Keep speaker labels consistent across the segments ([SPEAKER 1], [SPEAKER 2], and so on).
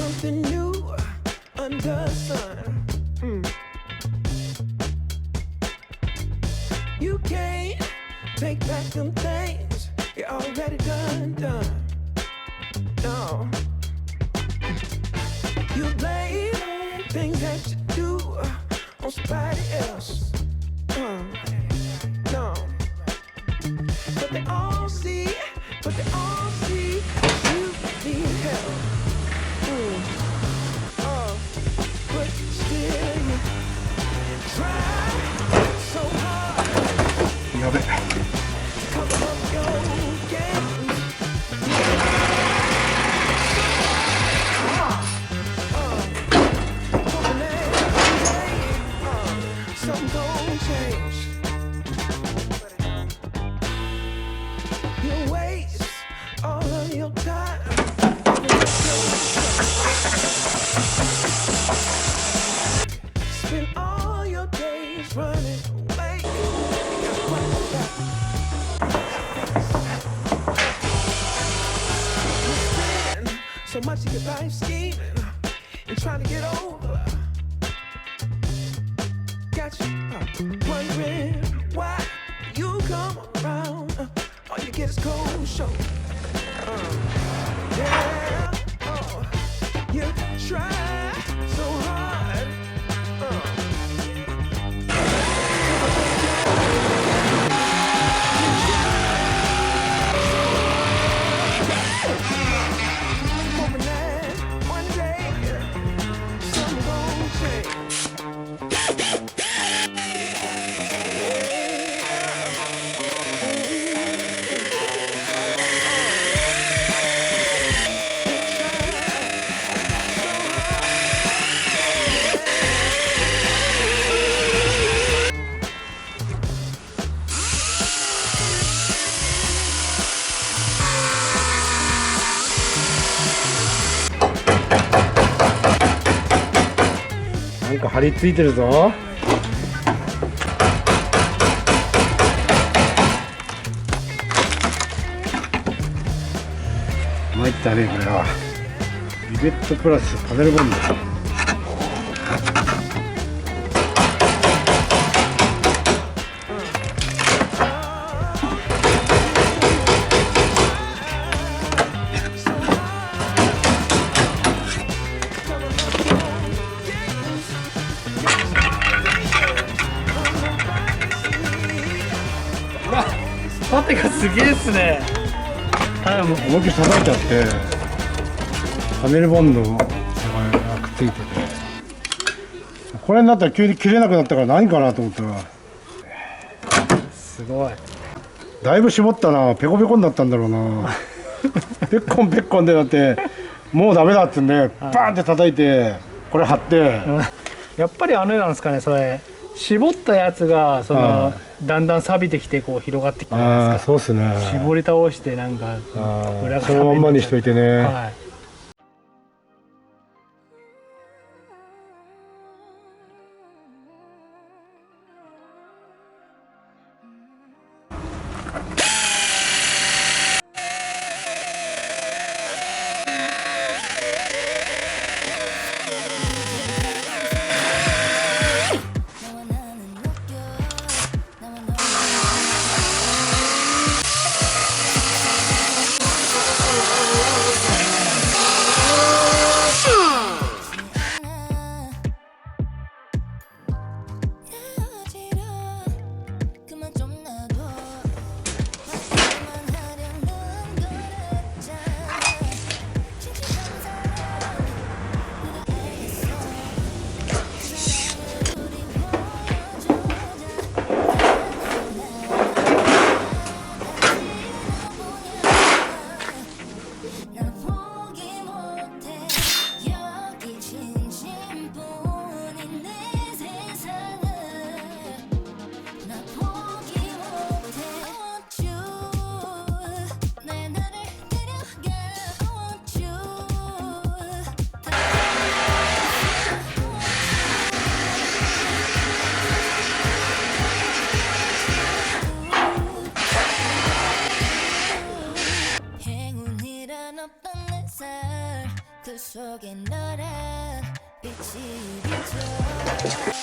[SPEAKER 1] something new under the sun. You can't take back them things you already done. No. You blame things that you do on somebody else. No. But they all see you need help. But still you try so hard.
[SPEAKER 2] やべ。
[SPEAKER 1] to cover up your games. Hoping that one day, something gon' change. You waste all of your time. Spend all your days running away. You spend so much of your life scheming and trying to get over. Got you wondering why you come around. All you get is cold shoulder. Yeah, you try so hard. Hoping that one day something gon' change.
[SPEAKER 2] なんか張り付いてるぞ。参ったね、これは。リベットプラスパネルボンド。
[SPEAKER 3] 縦がすげえっすね。
[SPEAKER 2] 思いっきり叩いちゃってパネルボンドがくっついてて、これになったら急に切れなくなったから何かなと思ったら
[SPEAKER 3] すごい。
[SPEAKER 2] だいぶ絞ったな。ペコペコになったんだろうな。ペッコンペッコンでだってもうダメだっつんでバーンって叩いてこれ貼って、
[SPEAKER 3] やっぱりあれなんですかね、それ絞ったやつがそのだんだん錆びてきてこう広がってきたじゃないですか。
[SPEAKER 2] そうっすね。
[SPEAKER 3] 絞り倒してなんか裏が
[SPEAKER 2] そのまんまにしといてね。
[SPEAKER 3] はい。
[SPEAKER 4] 속에 너란 빛이 비쳐70.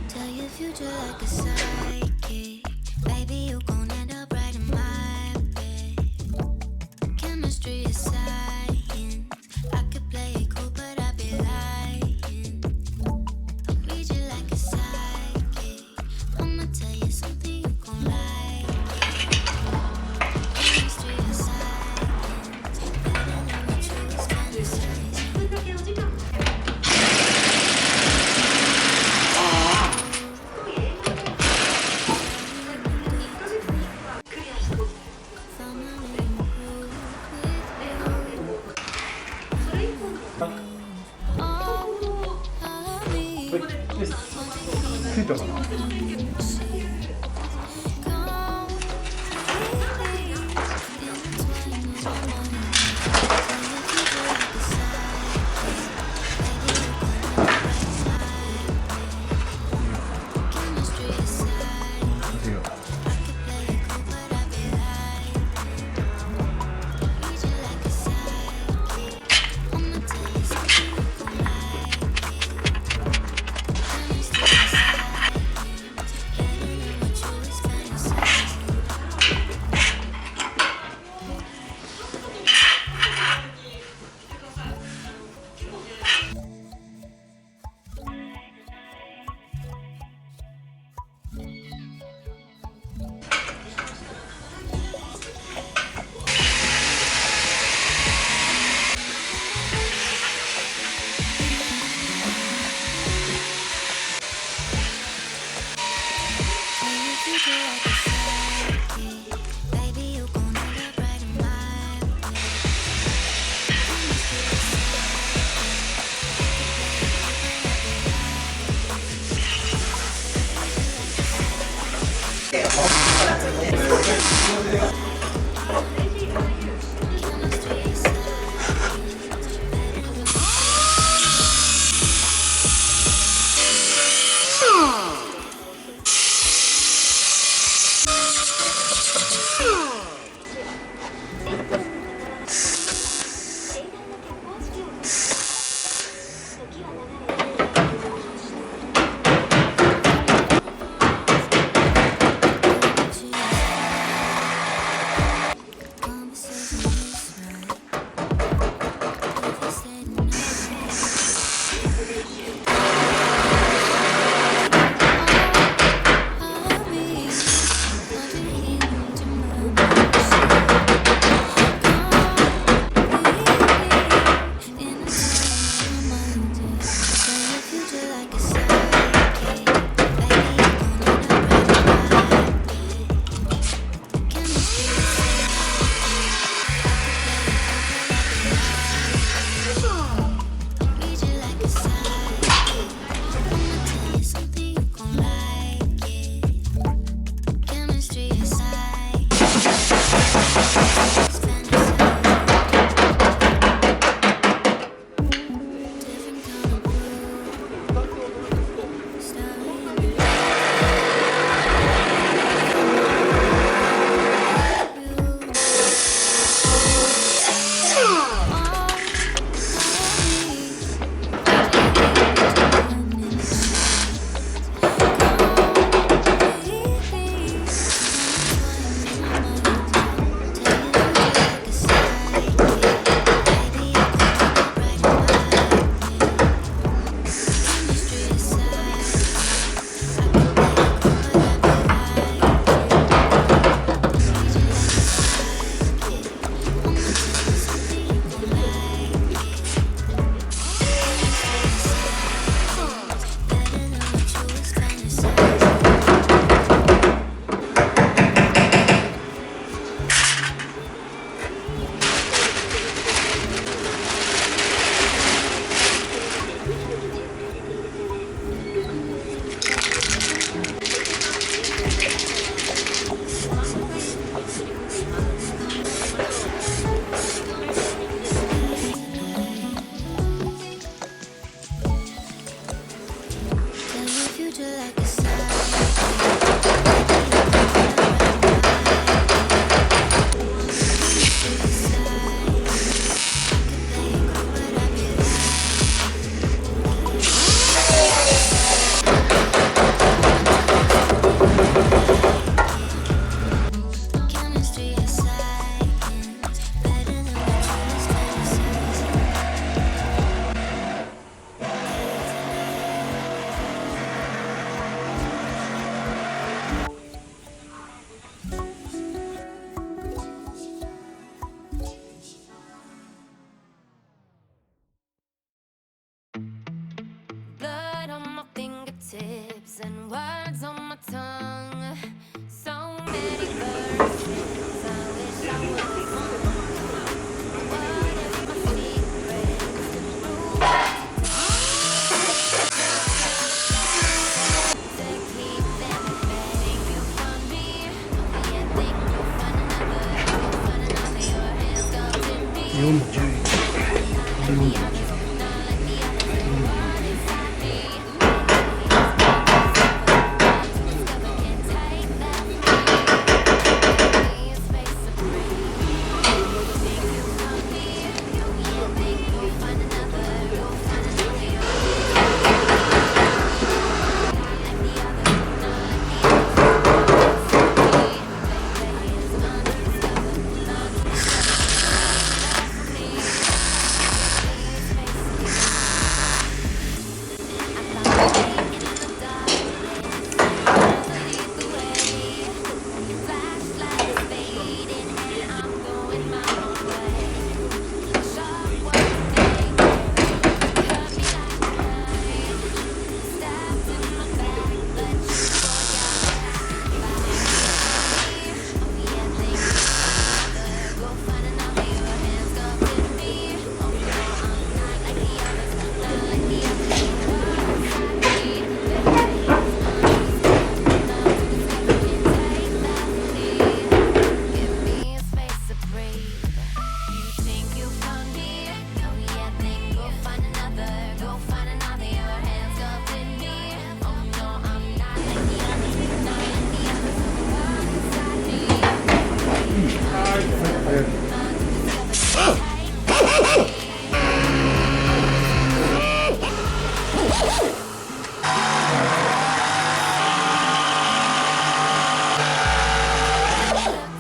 [SPEAKER 4] Tell your future like a psychic. Baby, you gon' end up right in my bed. Chemistry is science. I could play it cool, but I'd be lying. I read you like a psychic. I'ma tell you something you gon' like. Chemistry is science. Better than what you was fantasizing. Oh, I'll be
[SPEAKER 2] ついたかな。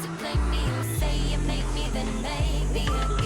[SPEAKER 4] To play me, you say you make me, then maybe